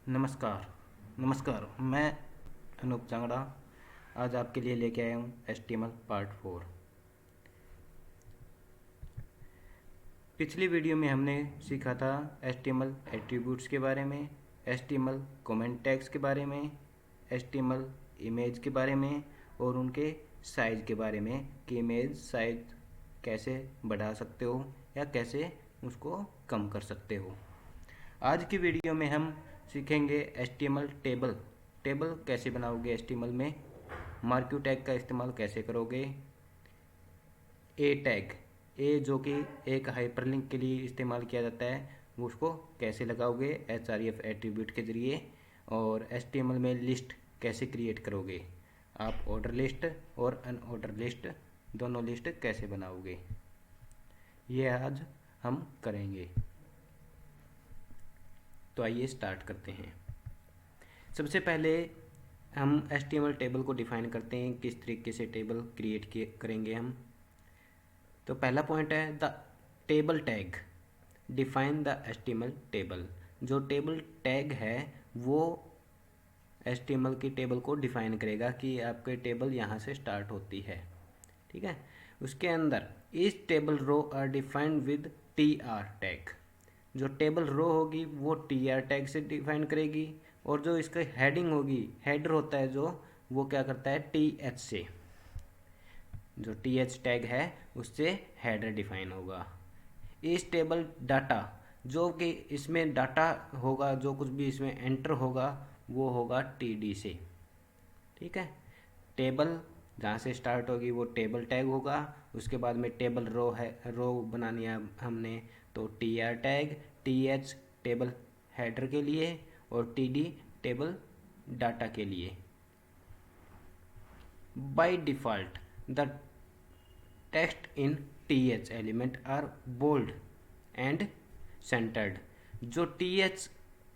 नमस्कार। नमस्कार, मैं अनूप चांगड़ा आज आपके लिए लेके आया हूँ HTML पार्ट 4। पिछली वीडियो में हमने सीखा था HTML एट्रीब्यूट्स के बारे में, HTML कमेंट टैग्स के बारे में, HTML इमेज के बारे में और उनके साइज़ के बारे में कि इमेज साइज कैसे बढ़ा सकते हो या कैसे उसको कम कर सकते हो। आज की वीडियो में हम सीखेंगे HTML टेबल। टेबल कैसे बनाओगे HTML में, मार्क्यू टैग का इस्तेमाल कैसे करोगे, ए टैग, ए जो कि एक हाइपरलिंक के लिए इस्तेमाल किया जाता है, वो उसको कैसे लगाओगे href एट्रीब्यूट के ज़रिए, और HTML में लिस्ट कैसे क्रिएट करोगे, आप ऑर्डर लिस्ट और अनऑर्डर लिस्ट दोनों लिस्ट कैसे बनाओगे, ये आज हम करेंगे। तो आइए स्टार्ट करते हैं। सबसे पहले हम HTML टेबल को डिफाइन करते हैं, किस तरीके से टेबल क्रिएट करेंगे हम। तो पहला पॉइंट है the table tag, define the HTML table. जो टेबल टैग है वो HTML की टेबल को डिफाइन करेगा कि आपके टेबल यहाँ से स्टार्ट होती है, ठीक है। उसके अंदर इस table row are defined with TR tag, जो टेबल रो होगी वो TR टैग से डिफाइन करेगी, और जो इसका हेडिंग होगी, हेडर होता है जो, वो क्या करता है TH से, जो TH टैग है उससे हेडर डिफाइन होगा। इस टेबल डाटा, जो कि इसमें डाटा होगा, जो कुछ भी इसमें एंटर होगा वो होगा TD से, ठीक है। टेबल जहाँ से स्टार्ट होगी वो टेबल टैग होगा, उसके बाद में टेबल रो है, रो बनानी है हमने, तो TR tag, TH table header के लिए और TD टेबल डाटा के लिए। By default the text in TH element are bold and centred. जो TH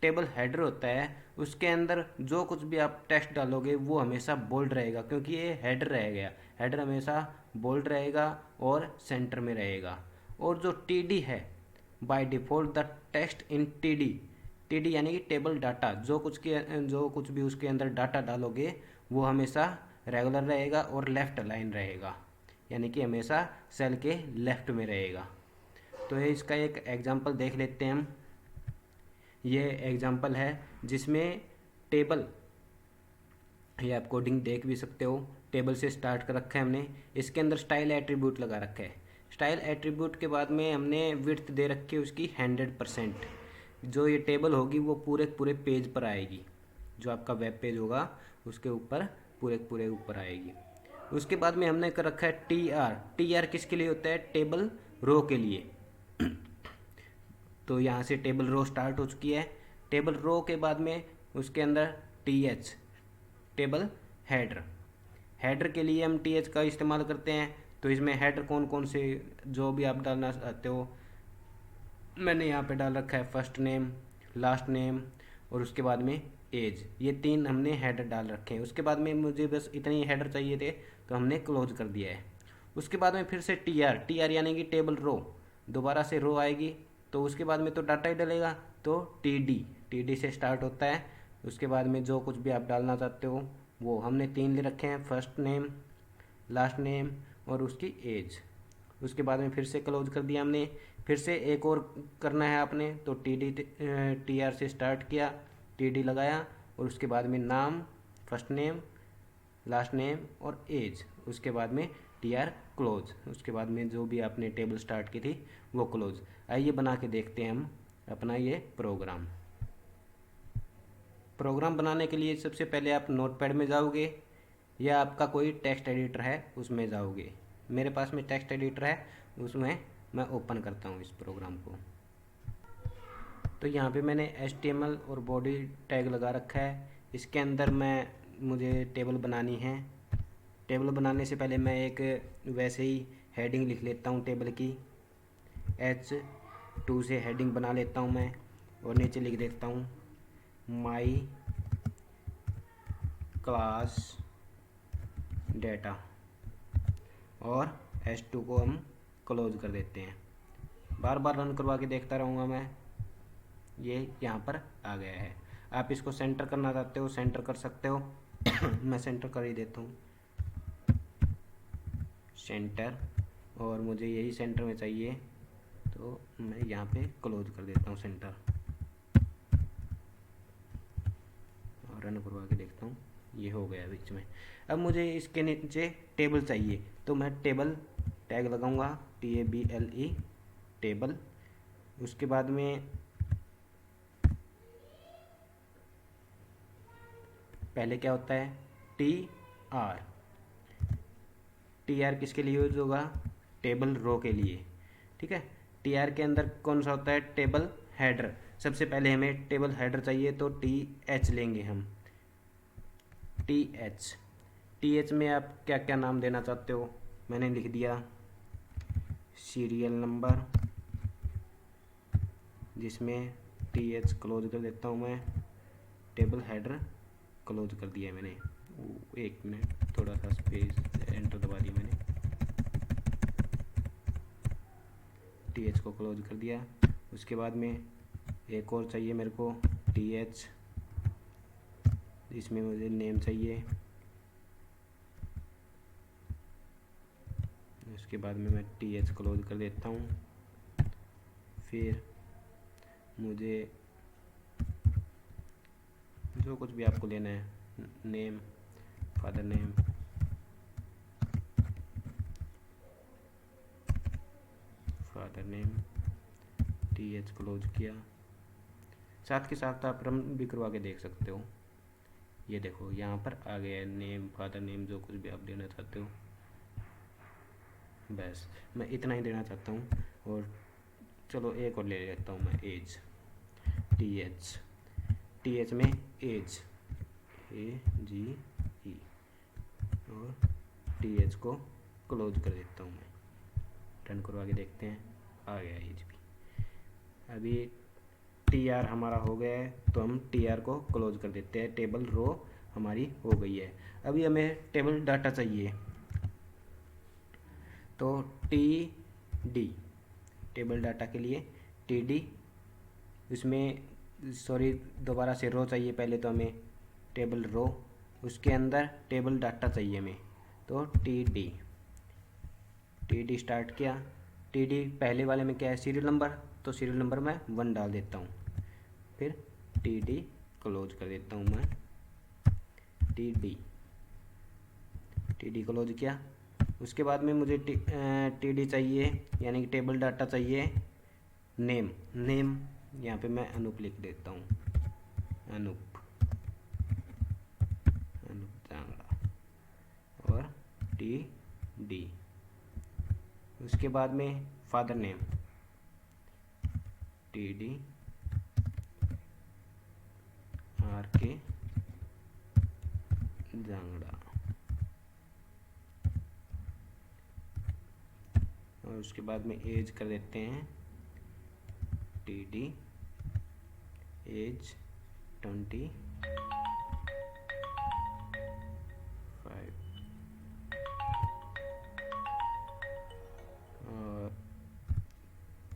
टेबल हेडर होता है उसके अंदर जो कुछ भी आप टेक्स्ट डालोगे वो हमेशा बोल्ड रहेगा, क्योंकि ये हेडर रहेगा, हेडर हमेशा बोल्ड रहेगा और सेंटर में रहेगा। और जो TD है, bye default the text in TD यानी कि टेबल डाटा, जो कुछ भी उसके अंदर डाटा डालोगे वो हमेशा रेगुलर रहेगा और लेफ़्ट अलाइन रहेगा, यानी कि हमेशा सेल के लेफ़्ट में रहेगा। तो ये इसका एक एग्जांपल देख लेते हैं हम। ये एग्जांपल है जिसमें टेबल, ये आप कोडिंग देख भी सकते हो, टेबल से स्टार्ट कर रखा है हमने। इसके अंदर स्टाइल एट्रीब्यूट लगा रखा है। स्टाइल एट्रीब्यूट के बाद में हमने विड्थ दे रखी है उसकी 100%। जो ये टेबल होगी वो पूरे पूरे पेज पर आएगी, जो आपका वेब पेज होगा उसके ऊपर पूरे पूरे ऊपर आएगी। उसके बाद में हमने कर रखा है TR किसके लिए होता है, टेबल रो के लिए। तो यहाँ से टेबल रो स्टार्ट हो चुकी है। टेबल रो के बाद में उसके अंदर TH टेबल हेडर, हेडर के लिए हम TH का इस्तेमाल करते हैं। तो इसमें हेडर कौन कौन से जो भी आप डालना चाहते हो, मैंने यहाँ पे डाल रखा है फर्स्ट नेम, लास्ट नेम और उसके बाद में एज, ये 3 हमने हेडर डाल रखे हैं। उसके बाद में मुझे बस इतने ही हेडर चाहिए थे तो हमने क्लोज कर दिया है। उसके बाद में फिर से TR यानी कि टेबल रो, दोबारा से रो आएगी, तो उसके बाद में तो डाटा ही डलेगा, तो TD से स्टार्ट होता है। उसके बाद में जो कुछ भी आप डालना चाहते हो वो हमने 3 ले रखे हैं, फर्स्ट नेम, लास्ट नेम और उसकी एज। उसके बाद में फिर से क्लोज कर दिया हमने। फिर से एक और करना है आपने, तो TR से स्टार्ट किया, TD लगाया और उसके बाद में नाम, फर्स्ट नेम, लास्ट नेम और एज, उसके बाद में TR क्लोज। उसके बाद में जो भी आपने टेबल स्टार्ट की थी वो क्लोज। आइए बना के देखते हैं हम अपना ये प्रोग्राम बनाने के लिए सबसे पहले आप नोटपैड में जाओगे या आपका कोई टेक्स्ट एडिटर है उसमें जाओगे। मेरे पास में टेक्स्ट एडिटर है, उसमें मैं ओपन करता हूँ इस प्रोग्राम को। तो यहाँ पे मैंने HTML और बॉडी टैग लगा रखा है। इसके अंदर मुझे टेबल बनानी है। टेबल बनाने से पहले मैं एक वैसे ही हेडिंग लिख लेता हूँ टेबल की, H2 से हेडिंग बना लेता हूँ मैं, और नीचे लिख देता हूँ माई क्लास डेटा, और H2 को हम क्लोज कर देते हैं। बार बार रन करवा के देखता रहूँगा मैं, ये यहाँ पर आ गया है। आप इसको सेंटर करना चाहते हो सेंटर कर सकते हो। मैं सेंटर कर ही देता हूँ, सेंटर, और मुझे यही सेंटर में चाहिए तो मैं यहाँ पे क्लोज कर देता हूँ सेंटर, और रन करवा के देखता हूँ, ये हो गया बीच में। अब मुझे इसके नीचे टेबल चाहिए तो मैं टेबल टैग लगाऊंगा, TABLE टेबल। उसके बाद में पहले क्या होता है, TR, TR किसके लिए यूज होगा, टेबल रो के लिए, ठीक है। TR के अंदर कौन सा होता है, टेबल हेडर। सबसे पहले हमें टेबल हेडर चाहिए तो TH लेंगे हम, TH में आप क्या क्या नाम देना चाहते हो, मैंने लिख दिया सीरियल नंबर, जिसमें TH क्लोज कर देता हूँ मैं, टेबल हेडर क्लोज कर दिया मैंने। एक मिनट, थोड़ा सा स्पेस, एंटर दबा दिया मैंने, TH को क्लोज कर दिया। उसके बाद में एक और चाहिए मेरे को, TH, इसमें मुझे नेम चाहिए। उसके बाद में मैं TH क्लोज कर देता हूँ। फिर मुझे जो कुछ भी आपको लेना है, name, father name, TH close किया। साथ के साथ आप रन भी करवा के देख सकते हो। ये देखो यहाँ पर आ गया नेम, फादर नेम, जो कुछ भी आप देना चाहते हो। बस मैं इतना ही देना चाहता हूँ। और चलो एक और ले लेता हूँ मैं, एज, TH में एज, AGE, और TH को क्लोज कर देता हूँ मैं। रन करवा के देखते हैं, आ गया एज भी। अभी TR हमारा हो गया है तो हम TR को क्लोज कर देते हैं, टेबल रो हमारी हो गई है। अभी हमें टेबल डाटा चाहिए तो TD, टेबल डाटा के लिए TD, उसमें सॉरी दोबारा से रो चाहिए पहले तो हमें, टेबल रो, उसके अंदर टेबल डाटा चाहिए हमें तो TD स्टार्ट किया। TD पहले वाले में क्या है, सीरियल नंबर, तो सीरियल नंबर मैं 1 डाल देता हूँ। फिर TD क्लोज कर देता हूँ मैं, TD क्लोज किया। उसके बाद में मुझे TD चाहिए, यानी कि टेबल डाटा चाहिए, नेम, यहाँ पे मैं अनूप लिख देता हूँ, अनूप जांगड़ा, और TD। उसके बाद में father name, TD RK Jangra, और उसके बाद में एज कर देते हैं TD एज 25, और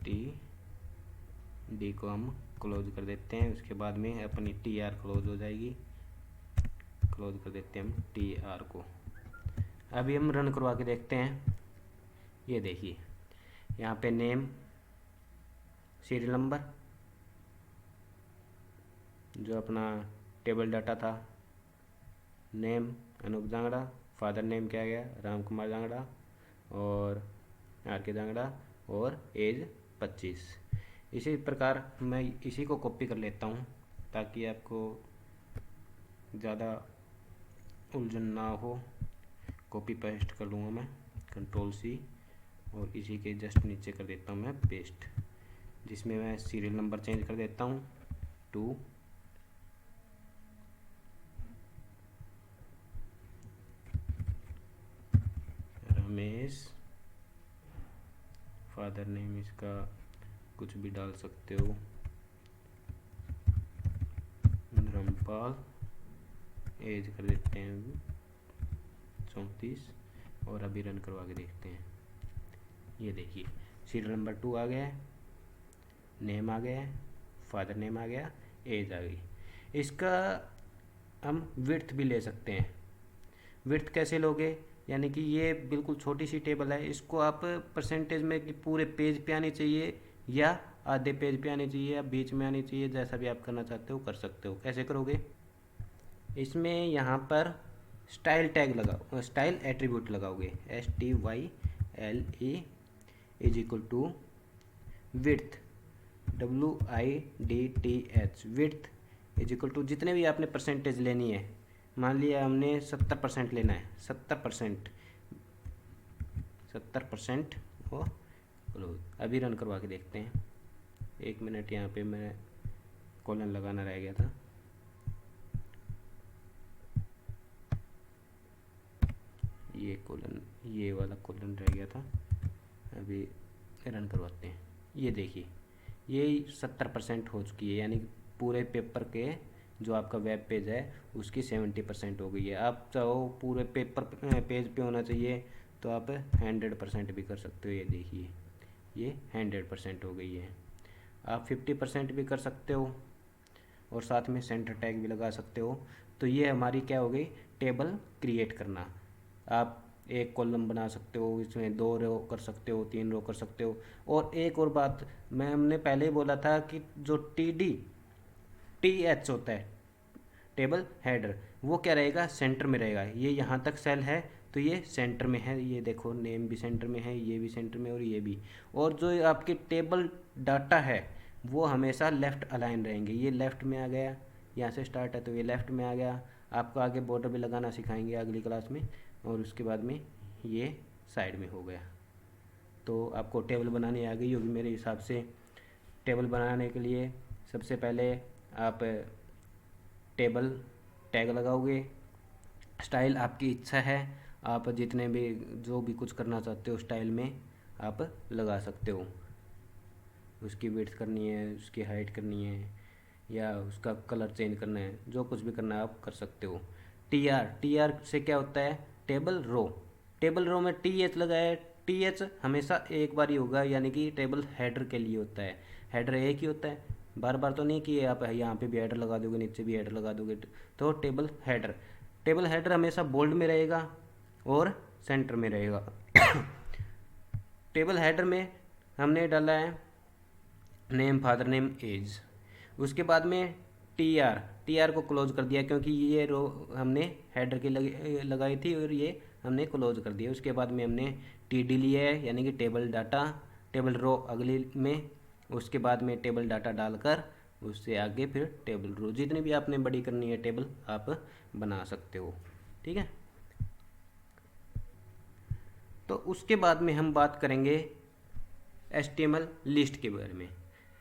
TD को हम क्लोज कर देते हैं। उसके बाद में अपनी TR क्लोज हो जाएगी, क्लोज कर देते हैं हम TR को। अभी हम रन करवा के देखते हैं। ये देखिए यहाँ पे नेम, सीरियल नंबर, जो अपना टेबल डाटा था, name Anoop Jangra, father name क्या गया, राम कुमार जांगड़ा, और RK जांगड़ा, और एज 25। इसी प्रकार मैं इसी को कॉपी कर लेता हूँ ताकि आपको ज़्यादा उलझन ना हो। कॉपी पेस्ट कर लूँगा मैं, Ctrl+C, और इसी के जस्ट नीचे कर देता हूँ मैं पेस्ट, जिसमें मैं सीरियल नंबर चेंज कर देता हूँ 2, रमेश, फादर नेम इसका कुछ भी डाल सकते हो, धर्मपाल, एज कर देते हैं 34, और अभी रन करवा के देखते हैं। ये देखिए सीरियल नंबर 2 आ गया है, नेम आ गया है, फादर नेम आ गया, एज आ गई। इसका हम विड्थ भी ले सकते हैं। विड्थ कैसे लोगे, यानी कि ये बिल्कुल छोटी सी टेबल है, इसको आप परसेंटेज में कि पूरे पेज पे आनी चाहिए या आधे पेज पे आनी चाहिए या बीच में आनी चाहिए, जैसा भी आप करना चाहते हो कर सकते हो। कैसे करोगे, इसमें यहाँ पर स्टाइल टैग लगाओ, स्टाइल एट्रीब्यूट लगाओगे, STYLE is equal to width, WIDTH, width is equal to जितने भी आपने परसेंटेज लेनी है। मान लिया हमने 70% लेना है, 70% वो क्लोज। अभी रन करवा के देखते हैं। 1 मिनट, यहाँ पे मैं कॉलन लगाना रह गया था। ये कॉलन, ये वाला कॉलन रह गया था, अभी रन करवाते हैं। ये देखिए, ये 70% हो चुकी है, यानी पूरे पेपर के जो आपका वेब पेज है उसकी 70% हो गई है। आप चाहो पूरे पेपर पेज पे होना चाहिए तो आप 100% भी कर सकते हो। ये देखिए, ये 100% हो गई है। आप 50% भी कर सकते हो और साथ में सेंटर टैग भी लगा सकते हो। तो ये हमारी क्या हो गई, टेबल क्रिएट करना। आप एक कॉलम बना सकते हो, इसमें 2 रो कर सकते हो, 3 रो कर सकते हो। और एक और बात, हमने पहले ही बोला था कि जो TH होता है, टेबल हेडर, वो क्या रहेगा, सेंटर में रहेगा। ये यहाँ तक सेल है तो ये सेंटर में है, ये देखो नेम भी सेंटर में है, ये भी सेंटर में और ये भी। और जो आपके टेबल डाटा है वो हमेशा लेफ़्ट अलाइन रहेंगे। ये लेफ़्ट में आ गया, यहाँ से स्टार्ट है तो ये लेफ़्ट में आ गया। आपको आगे बॉर्डर भी लगाना सिखाएंगे अगली क्लास में। और उसके बाद में ये साइड में हो गया। तो आपको टेबल बनानी आ गई होगी मेरे हिसाब से। टेबल बनाने के लिए सबसे पहले आप टेबल टैग लगाओगे। स्टाइल आपकी इच्छा है, आप जितने भी जो भी कुछ करना चाहते हो स्टाइल में आप लगा सकते हो। उसकी विड्थ करनी है, उसकी हाइट करनी है या उसका कलर चेंज करना है, जो कुछ भी करना है आप कर सकते हो। TR से क्या होता है, टेबल रो। टेबल रो में TH लगाया, TH हमेशा एक बार ही होगा, यानी कि टेबल हेडर के लिए होता है। हेडर एक ही होता है, बार बार तो नहीं कि आप यहाँ पे भी हेडर लगा दोगे, नीचे भी हेडर लगा दोगे। तो टेबल हेडर हमेशा बोल्ड में रहेगा और सेंटर में रहेगा। टेबल हेडर में हमने डाला है नेम, फादर नेम, एज। उसके बाद में TR को क्लोज कर दिया, क्योंकि ये रो हमने हेडर की लगाई थी और ये हमने क्लोज कर दिया। उसके बाद में हमने TD लिया है, यानी कि टेबल डाटा, टेबल रो अगली में। उसके बाद में टेबल डाटा डालकर उससे आगे फिर टेबल रो, जितनी भी आपने बड़ी करनी है टेबल आप बना सकते हो। ठीक है, तो उसके बाद में हम बात करेंगे HTML लिस्ट के बारे में।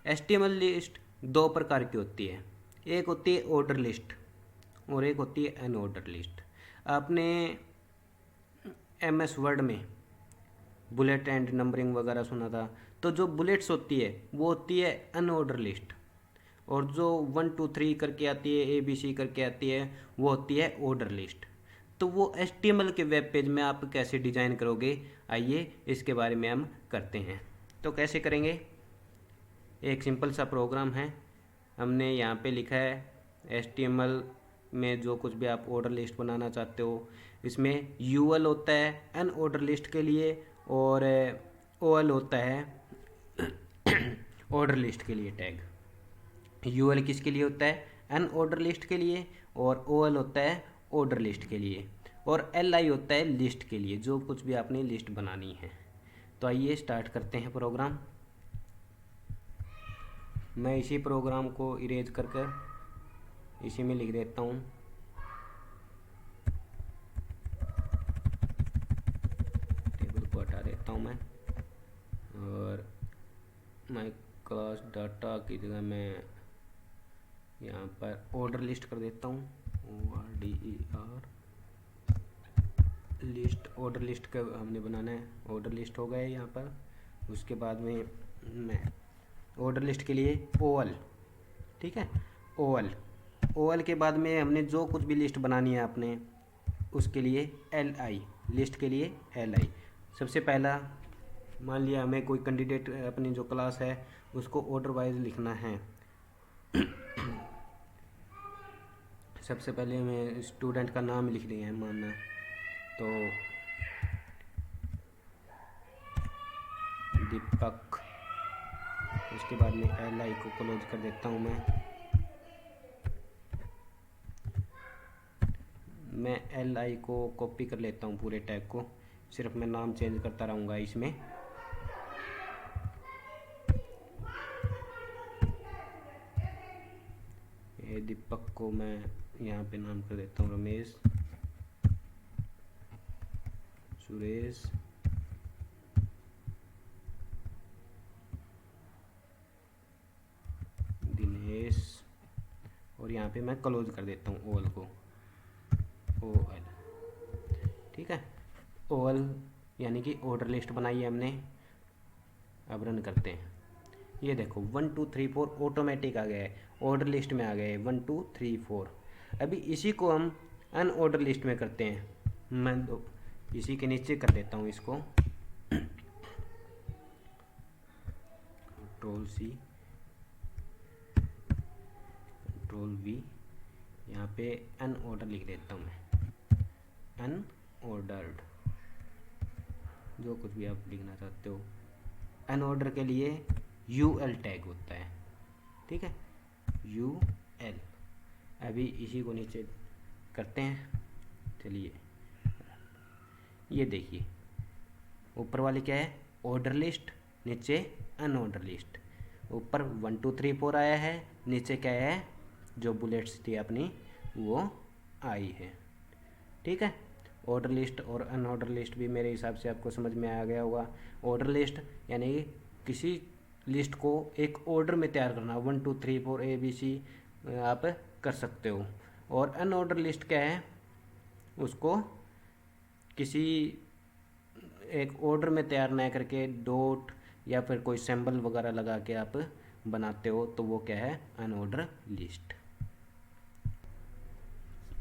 HTML लिस्ट 2 प्रकार की होती है, एक होती है ऑर्डर लिस्ट और एक होती है अनऑर्डर लिस्ट। आपने MS वर्ड में बुलेट एंड नंबरिंग वगैरह सुना था, तो जो बुलेट्स होती है वो होती है अनऑर्डर लिस्ट, और जो 1 2 3 करके आती है, ABC करके आती है, वो होती है ऑर्डर लिस्ट। तो वो HTML के वेब पेज में आप कैसे डिज़ाइन करोगे, आइए इसके बारे में हम करते हैं। तो कैसे करेंगे, एक सिंपल सा प्रोग्राम है, हमने यहाँ पे लिखा है HTML में जो कुछ भी आप ऑर्डर लिस्ट बनाना चाहते हो, इसमें UL होता है अनऑर्डर लिस्ट के लिए और OL होता है ऑर्डर लिस्ट के लिए टैग। UL किसके लिए होता है, अनऑर्डर लिस्ट के लिए, और OL होता है ऑर्डर लिस्ट के लिए, और LI होता है लिस्ट के लिए, जो कुछ भी आपने लिस्ट बनानी है। तो आइए स्टार्ट करते हैं प्रोग्राम। मैं इसी प्रोग्राम को इरेज कर इसी में लिख देता हूँ। टेबल को हटा देता हूँ मैं, और माय क्लास डाटा की जगह मैं यहाँ पर ऑर्डर लिस्ट कर देता हूँ, ORDER लिस्ट। ऑर्डर लिस्ट का हमने बनाना है, ऑर्डर लिस्ट हो गया यहाँ पर। उसके बाद में मैं ऑर्डर लिस्ट के लिए OL, ठीक है, OL के बाद में हमने जो कुछ भी लिस्ट बनानी है आपने, उसके लिए LI, लिस्ट के लिए LI। सबसे पहला मान लिया हमें कोई कैंडिडेट अपनी जो क्लास है उसको ऑर्डर वाइज लिखना है। सबसे पहले हमें स्टूडेंट का नाम लिख दिया है मानना, तो दीपक। उसके बाद में एल आई को क्लोज कर देता हूँ मैं एल आई को कॉपी कर लेता हूँ पूरे टैग को, सिर्फ मैं नाम चेंज करता रहूँगा इसमें। ये दीपक को मैं यहाँ पे नाम कर देता हूँ रमेश, सुरेश, दिनेश, और यहाँ पे मैं क्लोज कर देता हूँ ओल को, ओ एल। ठीक है, ओल यानी कि ऑर्डर लिस्ट बनाई है हमने। अब रन करते हैं। ये देखो 1 2 3 4 ऑटोमेटिक आ गया है, ऑर्डर लिस्ट में आ गया है 1 2 3 4। अभी इसी को हम अनऑर्डर लिस्ट में करते हैं। मैं इसी के नीचे कर देता हूँ इसको, कंट्रोल सी, कंट्रोल वी, यहाँ पे अनऑर्डर लिख देता हूँ मैं, अनऑर्डर्ड, जो कुछ भी आप लिखना चाहते हो। अनऑर्डर के लिए यूएल टैग होता है, ठीक है, यूएल। अभी इसी को नीचे करते हैं। चलिए ये देखिए, ऊपर वाली क्या है, ऑर्डर लिस्ट, नीचे अनऑर्डर लिस्ट। ऊपर 1 2 3 4 आया है, नीचे क्या है, जो बुलेट्स थी अपनी वो आई है। ठीक है, ऑर्डर लिस्ट और अनऑर्डर लिस्ट भी मेरे हिसाब से आपको समझ में आ गया होगा। ऑर्डर लिस्ट यानी किसी लिस्ट को एक ऑर्डर में तैयार करना, 1 2 3 4 ABC आप कर सकते हो। और अनऑर्डर लिस्ट क्या है, उसको किसी एक ऑर्डर में तैयार ना करके डॉट या फिर कोई सिंबल वगैरह लगा के आप बनाते हो, तो वो क्या है, अनऑर्डर लिस्ट।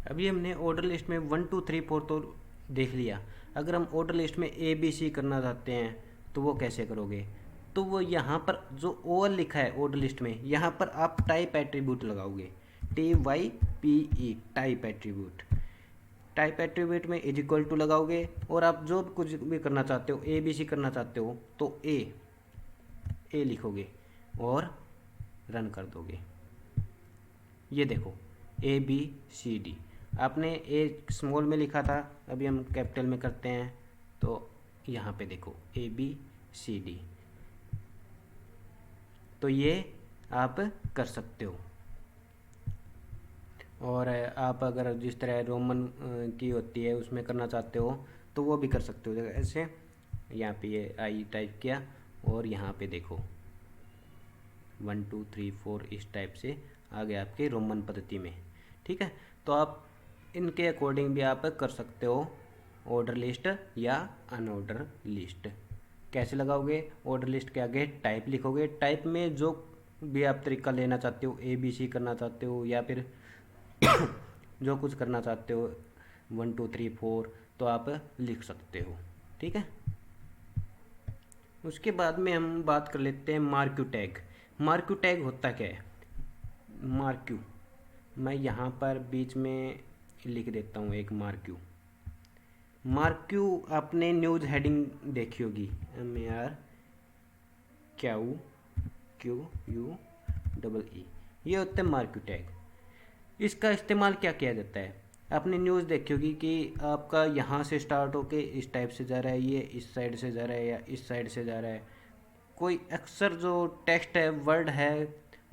अभी हमने ऑर्डर लिस्ट में 1 2 3 4 तो देख लिया। अगर हम ऑर्डर लिस्ट में ABC करना चाहते हैं तो वो कैसे करोगे, तो वो यहाँ पर जो ओवर लिखा है ऑर्डर लिस्ट में, यहाँ पर आप टाइप एट्रीब्यूट लगाओगे, TYPE, type attribute. Type attribute में इज इक्वल टू लगाओगे, और आप जो कुछ भी करना चाहते हो, ABC करना चाहते हो तो ए लिखोगे और रन कर दोगे। ये देखो ABCD, आपने ए स्मॉल में लिखा था, अभी हम कैपिटल में करते हैं, तो यहाँ पे देखो ABCD। तो ये आप कर सकते हो। और आप अगर जिस तरह रोमन की होती है उसमें करना चाहते हो तो वो भी कर सकते हो। ऐसे यहाँ पे ये आई टाइप किया और यहाँ पे देखो 1 2 3 4 इस टाइप से आ गया आपके रोमन पद्धति में। ठीक है, तो आप इनके अकॉर्डिंग भी आप कर सकते हो ऑर्डर लिस्ट या अनऑर्डर लिस्ट। कैसे लगाओगे, ऑर्डर लिस्ट के आगे टाइप लिखोगे, टाइप में जो भी आप तरीका लेना चाहते हो, ABC करना चाहते हो या फिर जो कुछ करना चाहते हो 1 2 3 4, तो आप लिख सकते हो। ठीक है, उसके बाद में हम बात कर लेते हैं मार्क्यू टैग। मार्क्यू टैग होता क्या है, मार्क्यू मैं यहाँ पर बीच में लिख देता हूँ एक मार्क्यू। मार्क्यू आपने न्यूज़ हेडिंग देखी होगी, MARQUE, ये होता है मार्क्यू टैग। इसका इस्तेमाल क्या किया जाता है, आपने न्यूज़ देखी होगी कि आपका यहाँ से स्टार्ट होके इस टाइप से जा रहा है, ये इस साइड से जा रहा है या इस साइड से जा रहा है, कोई अक्सर जो टेक्स्ट है, वर्ड है,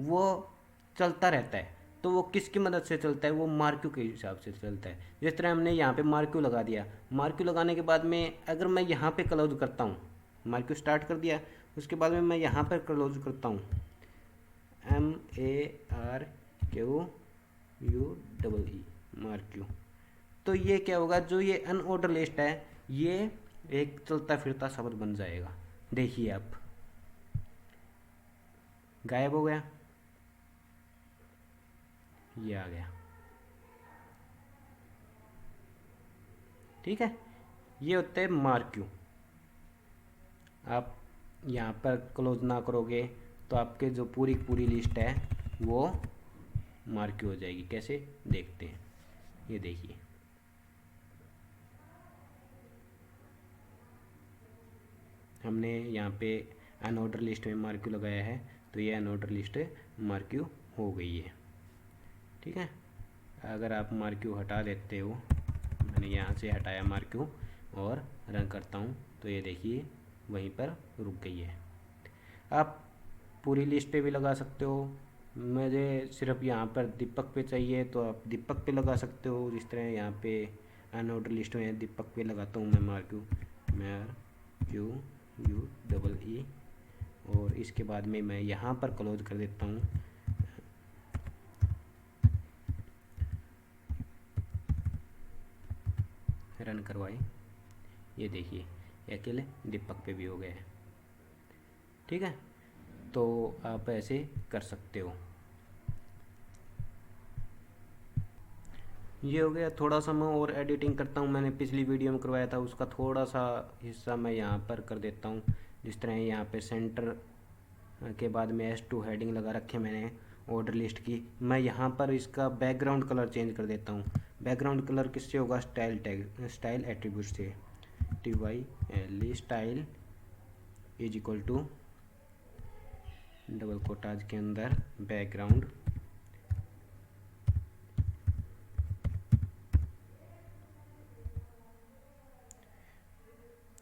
वो चलता रहता है। तो वो किसकी मदद से चलता है, वो मार्क्यू के हिसाब से चलता है। जिस तरह हमने यहाँ पे मार्क्यू लगा दिया, मार्क्यू लगाने के बाद में अगर मैं यहाँ पे क्लोज करता हूँ, मार्क्यू स्टार्ट कर दिया, उसके बाद में मैं यहाँ पर क्लोज करता हूँ, MARQUE, मार्क्यू, तो ये क्या होगा, जो ये अनऑर्डर लिस्ट है ये एक चलता फिरता शब्द बन जाएगा। देखिए आप, गायब हो गया, ये आ गया। ठीक है, ये होते हैं मार्क्यू। आप यहाँ पर क्लोज ना करोगे तो आपके जो पूरी पूरी लिस्ट है वो मार्क्यू हो जाएगी। कैसे, देखते हैं। ये देखिए, हमने यहाँ पे अनऑर्डर लिस्ट में मार्क्यू लगाया है, तो ये अनऑर्डर लिस्ट मार्क्यू हो गई है। ठीक है, अगर आप मार्क्यू हटा देते हो, मैंने यहाँ से हटाया मार्क्यू और रन करता हूँ, तो ये देखिए वहीं पर रुक गई है। आप पूरी लिस्ट पे भी लगा सकते हो, मुझे सिर्फ यहाँ पर दीपक पे चाहिए तो आप दीपक पे लगा सकते हो। जिस तरह यहाँ पे अनऑर्डर लिस्ट में दीपक पे लगाता हूँ मैं मार्क्यू, MARQUE, और इसके बाद में मैं यहाँ पर क्लोज कर देता हूँ। रन करवाए, ये देखिए अकेले दीपक पे भी हो गया है। ठीक है, तो आप ऐसे कर सकते हो। ये हो गया। थोड़ा सा मैं और एडिटिंग करता हूँ, मैंने पिछली वीडियो में करवाया था उसका थोड़ा सा हिस्सा मैं यहाँ पर कर देता हूँ। जिस तरह यहाँ पे सेंटर के बाद में S2 हेडिंग लगा रखे मैंने ऑर्डर लिस्ट की, मैं यहाँ पर इसका बैकग्राउंड कलर चेंज कर देता हूँ। बैकग्राउंड कलर किससे होगा? स्टाइल एट्रीब्यूट से। TYL style is equal to double quotes के अंदर बैकग्राउंड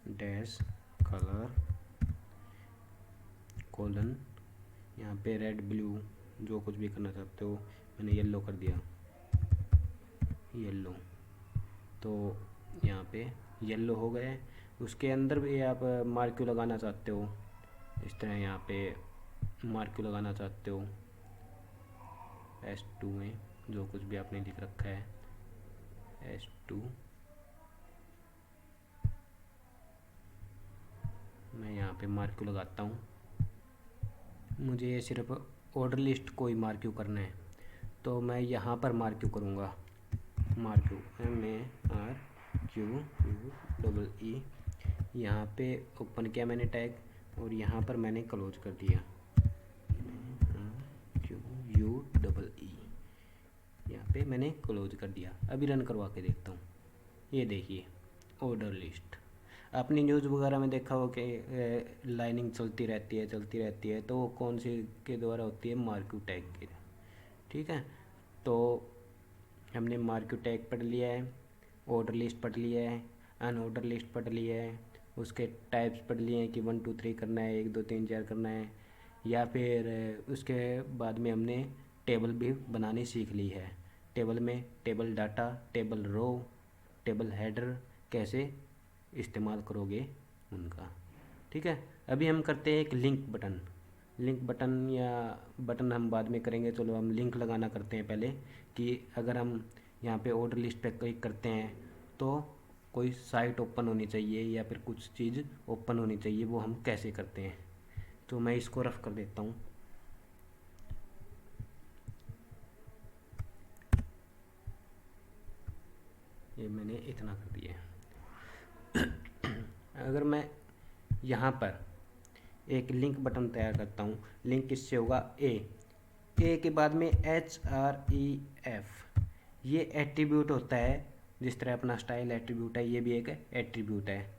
डैश कलर कोलन, यहाँ पे रेड ब्लू जो कुछ भी करना चाहते हो, मैंने येलो कर दिया, येलो, तो यहाँ पे येलो हो गए। उसके अंदर भी आप मार्क्यू लगाना चाहते हो, इस तरह यहाँ पे मार्क्यू लगाना चाहते हो S2 में जो कुछ भी आपने लिख रखा है S2, मैं यहाँ पे मार्क्यू लगाता हूँ। मुझे ये सिर्फ ऑर्डर लिस्ट को ही मार्क्यू करना है, तो मैं यहाँ पर मार्क्यू करूँगा, मार्क्यू MARQUE। यहाँ पे ओपन किया मैंने टैग और यहाँ पर मैंने क्लोज कर दिया QUE, यहाँ पे मैंने क्लोज कर दिया। अभी रन करवा के देखता हूँ, ये देखिए ऑर्डर लिस्ट। आपने न्यूज़ वगैरह में देखा हो कि लाइनिंग चलती रहती है, तो वो कौन से के द्वारा होती है? मार्क्यू टैग के। ठीक है, तो हमने मार्क्यू टैग पढ़ लिया है, ऑर्डर लिस्ट पढ़ लिया है, अनऑर्डर लिस्ट पढ़ लिया है, उसके टाइप्स पढ़ लिए हैं कि 1 2 3 करना है, 1 2 3 4 करना है, या फिर उसके बाद में हमने टेबल भी बनानी सीख ली है। टेबल में table data, table row, table header कैसे इस्तेमाल करोगे उनका। ठीक है, अभी हम करते हैं एक लिंक बटन या बटन हम बाद में करेंगे। चलो हम लिंक लगाना करते हैं पहले, कि अगर हम यहाँ पे ऑर्डर लिस्ट पे क्लिक करते हैं तो कोई साइट ओपन होनी चाहिए या फिर कुछ चीज़ ओपन होनी चाहिए, वो हम कैसे करते हैं। तो मैं इसको रफ कर देता हूँ। ये मैंने इतना कर दिया। अगर मैं यहाँ पर एक लिंक बटन तैयार करता हूँ, लिंक किससे होगा? ए के बाद में HREF, ये एट्रीब्यूट होता है। जिस तरह अपना स्टाइल एट्रीब्यूट है, ये भी एक एट्रीब्यूट है।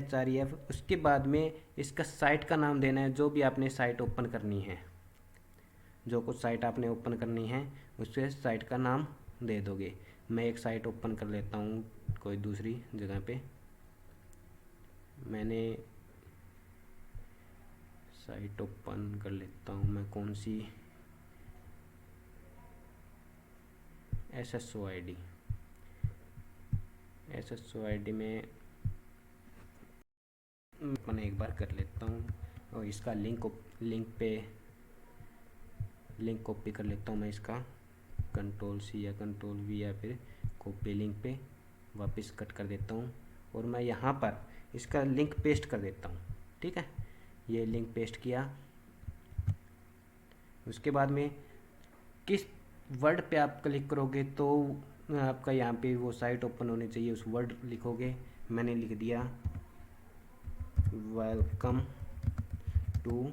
HREF, उसके बाद में इसका साइट का नाम देना है, जो भी आपने साइट ओपन करनी है, जो कुछ साइट आपने ओपन करनी है उससे साइट का नाम दे दोगे। मैं एक साइट ओपन कर लेता हूँ कोई दूसरी जगह पे, मैंने साइट ओपन कर लेता हूँ मैं कौन सी, SSOID में मैंने एक बार कर लेता हूँ, और इसका लिंक कॉपी कर लेता हूँ मैं इसका, Ctrl+C या Ctrl+V या फिर कॉपी लिंक पे वापस कट कर देता हूँ, और मैं यहाँ पर इसका लिंक पेस्ट कर देता हूँ। ठीक है, ये लिंक पेस्ट किया। उसके बाद में किस वर्ड पे आप क्लिक करोगे तो आपका यहाँ पे वो साइट ओपन होनी चाहिए, उस वर्ड लिखोगे। मैंने लिख दिया वेलकम टू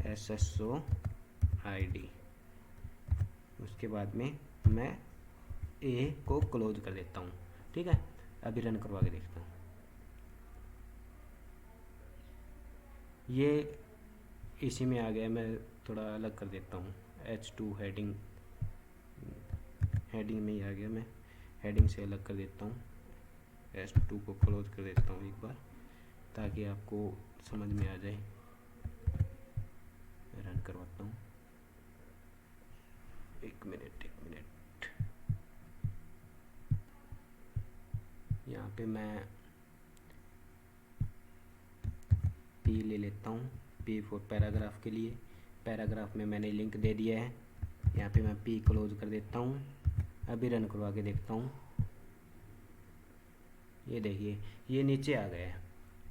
SSOID। उसके बाद में मैं ए को क्लोज कर देता हूँ। ठीक है, अभी रन करवा के देखता हूँ। ये इसी में आ गया, मैं थोड़ा अलग कर देता हूँ। H2 हेडिंग में ही आ गया, मैं हेडिंग से अलग कर देता हूँ। H2 को क्लोज कर देता हूँ एक बार, ताकि आपको समझ में आ जाए। रन करवाता हूँ, एक मिनट। यहाँ पे मैं P ले लेता हूँ, P फॉर पैराग्राफ के लिए। पैराग्राफ में मैंने लिंक दे दिया है, यहाँ पे मैं P क्लोज कर देता हूँ। अभी रन करवा के देखता हूँ। ये देखिए, ये नीचे आ गया है।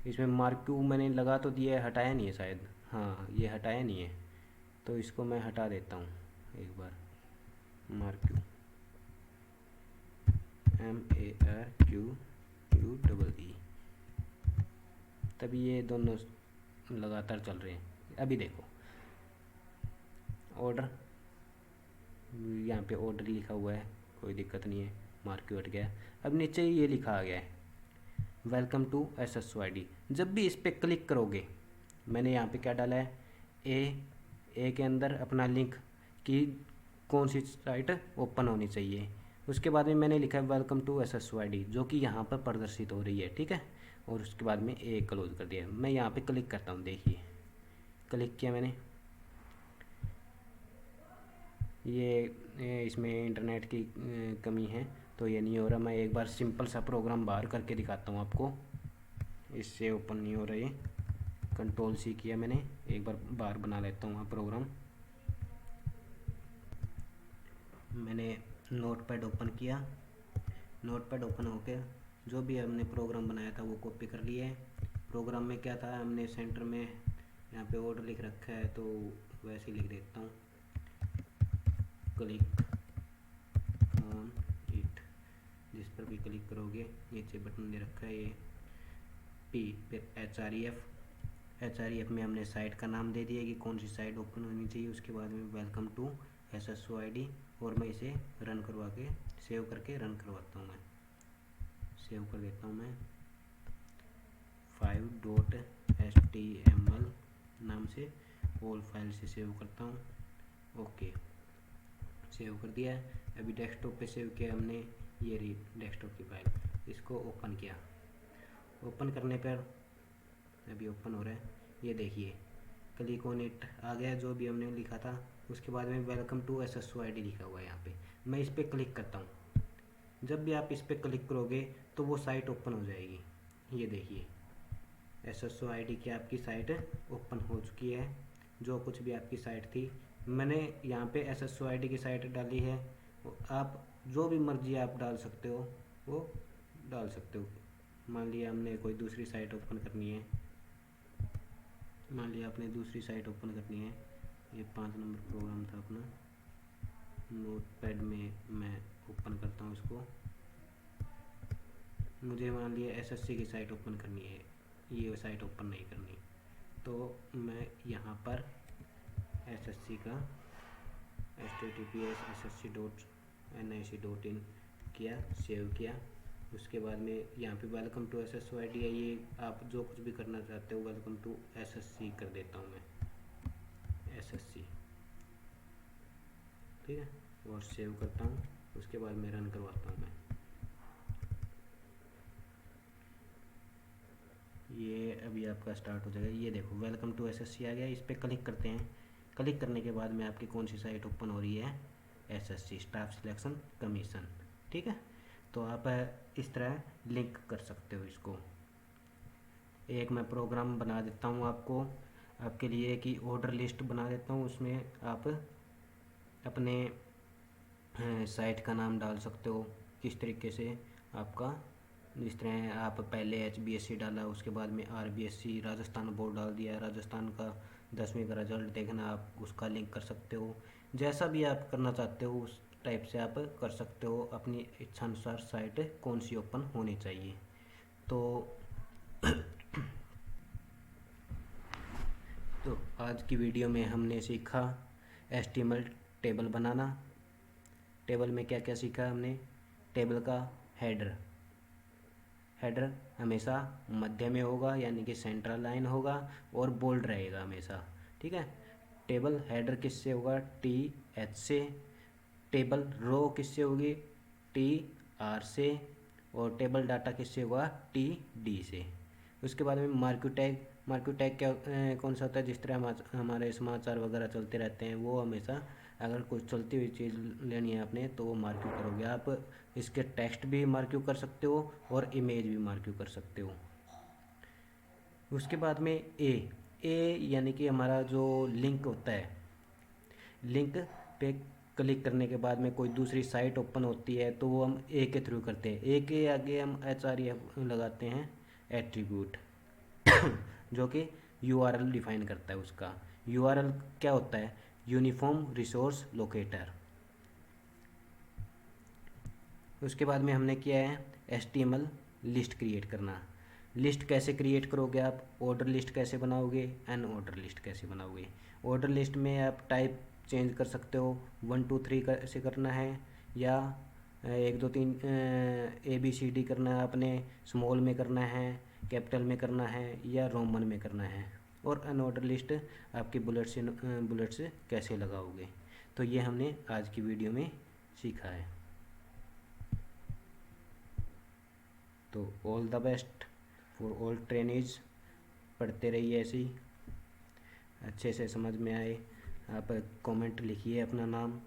इसमें मार्क्यू मैंने लगा तो दिया है, हटाया नहीं है शायद। हाँ, ये हटाया नहीं है, तो इसको मैं हटा देता हूँ एक बार। मार्क्यू MARQUE, तभी ये दोनों लगातार चल रहे हैं। अभी देखो ऑर्डर, यहाँ पे ऑर्डर लिखा हुआ है, कोई दिक्कत नहीं है, मार्क्यू हट गया। अब नीचे ये लिखा आ गया है वेलकम टू SSOID। जब भी इस पर क्लिक करोगे, मैंने यहाँ पे क्या डाला है, ए के अंदर अपना लिंक की कौन सी साइट ओपन होनी चाहिए। उसके बाद में मैंने लिखा है वेलकम टू SSOID, जो कि यहाँ पर प्रदर्शित हो रही है। ठीक है, और उसके बाद में ए क्लोज कर दिया। मैं यहाँ पे क्लिक करता हूँ, देखिए क्लिक किया मैंने। ये इसमें इंटरनेट की कमी है, तो ये नहीं हो रहा। मैं एक बार सिंपल सा प्रोग्राम बाहर करके दिखाता हूँ आपको। इससे ओपन नहीं हो रहा है। Ctrl+C किया मैंने, एक बार बाहर बना लेता हूँ प्रोग्राम। मैंने नोटपैड ओपन किया, नोटपैड ओपन होकर जो भी हमने प्रोग्राम बनाया था वो कॉपी कर लिया है। प्रोग्राम में क्या था, हमने सेंटर में यहाँ पे ऑर्डर लिख रखा है, तो वैसे ही लिख देता हूँ, क्लिक ऑन इट। जिस पर भी क्लिक करोगे, नीचे बटन दे रखा है ये P, फिर HREF में हमने साइट का नाम दे दिया कि कौन सी साइट ओपन होनी चाहिए। उसके बाद में वेलकम टू SSOID, और मैं इसे रन करवा के सेव करके रन करवाता हूँ। मैं सेव कर देता हूँ, मैं 5.html नाम से ऑल फाइल से सेव करता हूँ। ओके, सेव कर दिया है। अभी डेस्कटॉप पे सेव किया हमने, ये रही डेस्कटॉप की फाइल। इसको ओपन किया, ओपन करने पर अभी ओपन हो रहा है। ये देखिए क्लिक ऑन इट आ गया, जो भी हमने लिखा था। उसके बाद में वेलकम टू SSOID लिखा हुआ है यहाँ पे। मैं इस पर क्लिक करता हूँ। जब भी आप इस पर क्लिक करोगे तो वो साइट ओपन हो जाएगी। ये देखिए SSOID की आपकी साइट ओपन हो चुकी है। जो कुछ भी आपकी साइट थी, मैंने यहाँ पे SSOID की साइट डाली है। आप जो भी मर्जी आप डाल सकते हो, वो डाल सकते हो। मान लिया हमने कोई दूसरी साइट ओपन करनी है, मान लिया आपने दूसरी साइट ओपन करनी है। ये 5 नंबर प्रोग्राम था अपना, नोटपैड में मैं ओपन करता हूँ इसको। मुझे मान लिया SSC की साइट ओपन करनी है, ये साइट ओपन नहीं करनी, तो मैं यहाँ पर SSC का https://ssc.nic.in किया, सेव किया। उसके बाद में यहाँ पे वेलकम टू SSOID है। ये आप जो कुछ भी करना चाहते हो, वेलकम टू SSC कर देता हूँ मैं, SSC। ठीक है, और सेव करता हूँ। उसके बाद मैं रन करवाता हूँ। मैं ये अभी आपका स्टार्ट हो जाएगा। ये देखो वेलकम टू SSC आ गया। इस पर क्लिक करते हैं। क्लिक करने के बाद में आपकी कौन सी साइट ओपन हो रही है, SSC स्टाफ सिलेक्शन कमीशन। ठीक है, तो आप इस तरह लिंक कर सकते हो इसको। एक मैं प्रोग्राम बना देता हूँ आपके लिए कि ऑर्डर लिस्ट बना देता हूँ। उसमें आप अपने साइट का नाम डाल सकते हो, किस तरीके से आपका, जिस तरह आप पहले HBSC डाला, उसके बाद में RBSC राजस्थान बोर्ड डाल दिया, राजस्थान का 10वीं का रिजल्ट देखना, आप उसका लिंक कर सकते हो। जैसा भी आप करना चाहते हो उस टाइप से आप कर सकते हो। अपनी इच्छानुसार साइट कौन सी ओपन होनी चाहिए। तो आज की वीडियो में हमने सीखा HTML टेबल बनाना। टेबल में क्या क्या सीखा हमने, टेबल का हेडर हेडर हमेशा मध्य में होगा, यानी कि सेंट्रल लाइन होगा और बोल्ड रहेगा हमेशा। ठीक है। टेबल हेडर किससे होगा? टी एच से। टेबल रो किससे होगी? टी आर से। और टेबल डाटा किससे होगा? टी डी से। उसके बाद में मार्क्यू टैग क्या कौन सा होता है? जिस तरह हमारे समाचार वगैरह चलते रहते हैं, वो हमेशा अगर कुछ चलती हुई चीज़ लेनी है आपने तो वो मार्क्यू करोगे आप। इसके टेक्स्ट भी मार्क्यू कर सकते हो और इमेज भी मार्क्यू कर सकते हो। उसके बाद में ए यानी कि हमारा जो लिंक होता है, लिंक पे क्लिक करने के बाद में कोई दूसरी साइट ओपन होती है तो वो हम ए के थ्रू करते हैं। ए के आगे हम एच आर लगाते हैं एट्रीब्यूट जो कि यूआरएल डिफाइन करता है उसका। यूआरएल क्या होता है? Uniform resource locator. उसके बाद में हमने किया है एचटीएमएल लिस्ट क्रिएट करना। लिस्ट कैसे क्रिएट करोगे आप? ऑर्डर लिस्ट कैसे बनाओगे? एन ऑर्डर लिस्ट कैसे बनाओगे? ऑर्डर लिस्ट में आप टाइप चेंज कर सकते हो, 1 2 3 कैसे करना है, या 1 2 3 ABCD करना है आपने, स्मॉल में करना है, कैपिटल में करना है, या रोमन में करना है। और अन ऑर्डर लिस्ट आपकी बुलेट्स कैसे लगाओगे। तो ये हमने आज की वीडियो में सीखा है। तो all the best for all trainees. पढ़ते रहिए ऐसे ही, अच्छे से समझ में आए। आप कमेंट लिखिए अपना नाम।